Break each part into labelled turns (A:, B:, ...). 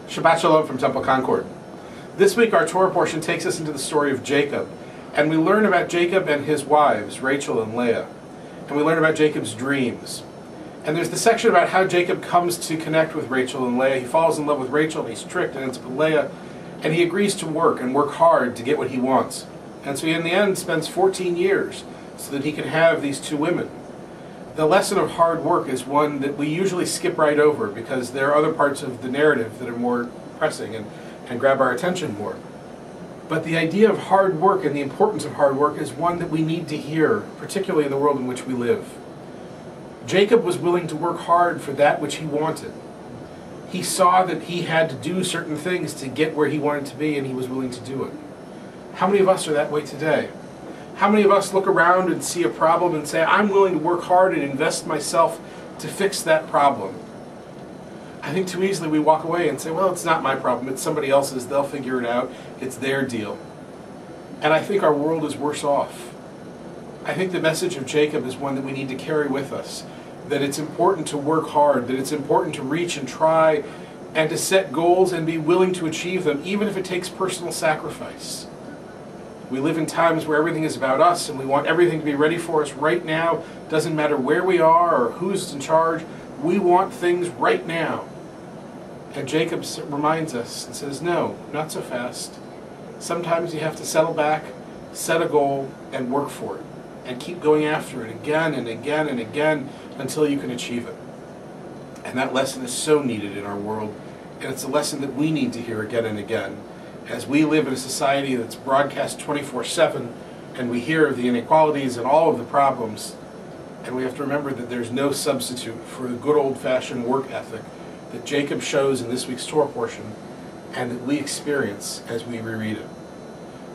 A: Shabbat Shalom from Temple Concord. This week our Torah portion takes us into the story of Jacob, and we learn about Jacob and his wives, Rachel and Leah, and we learn about Jacob's dreams. And there's the section about how Jacob comes to connect with Rachel and Leah. He falls in love with Rachel, and he's tricked and ends up with Leah, and he agrees to work hard to get what he wants. And so he in the end spends 14 years so that he can have these two women. The lesson of hard work is one that we usually skip right over because there are other parts of the narrative that are more pressing and grab our attention more. But the idea of hard work and the importance of hard work is one that we need to hear, particularly in the world in which we live. Jacob was willing to work hard for that which he wanted. He saw that he had to do certain things to get where he wanted to be, and he was willing to do it. How many of us are that way today? How many of us look around and see a problem and say, I'm willing to work hard and invest myself to fix that problem? I think too easily we walk away and say, well, it's not my problem, it's somebody else's, they'll figure it out, it's their deal. And I think our world is worse off. I think the message of Jacob is one that we need to carry with us, that it's important to work hard, that it's important to reach and try and to set goals and be willing to achieve them, even if it takes personal sacrifice. We live in times where everything is about us and we want everything to be ready for us right now. Doesn't matter where we are or who's in charge. We want things right now. And Jacob reminds us and says, no, not so fast. Sometimes you have to settle back, set a goal, and work for it. And keep going after it again and again and again until you can achieve it. And that lesson is so needed in our world. And it's a lesson that we need to hear again and again. As we live in a society that's broadcast 24/7, and we hear of the inequalities and all of the problems, and we have to remember that there's no substitute for the good old-fashioned work ethic that Jacob shows in this week's Torah portion, and that we experience as we reread it.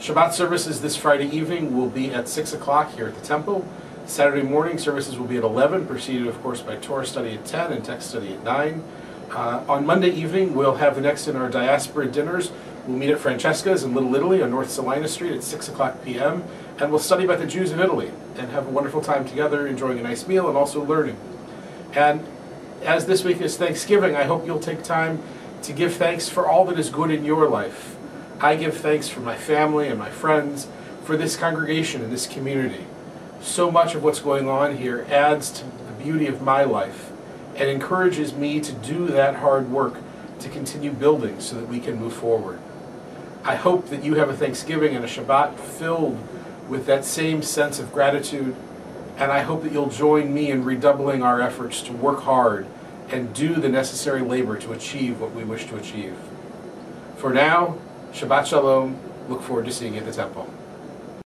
A: Shabbat services this Friday evening will be at 6 o'clock here at the temple. Saturday morning services will be at 11, preceded of course by Torah study at 10 and text study at 9. On Monday evening we'll have the next in our diaspora dinners. We'll meet at Francesca's in Little Italy on North Salina Street at 6 o'clock p.m. and we'll study about the Jews of Italy and have a wonderful time together, enjoying a nice meal and also learning. And as this week is Thanksgiving, I hope you'll take time to give thanks for all that is good in your life. I give thanks for my family and my friends, for this congregation and this community. So much of what's going on here adds to the beauty of my life and encourages me to do that hard work to continue building so that we can move forward. I hope that you have a Thanksgiving and a Shabbat filled with that same sense of gratitude, and I hope that you'll join me in redoubling our efforts to work hard and do the necessary labor to achieve what we wish to achieve. For now, Shabbat Shalom. Look forward to seeing you at the temple.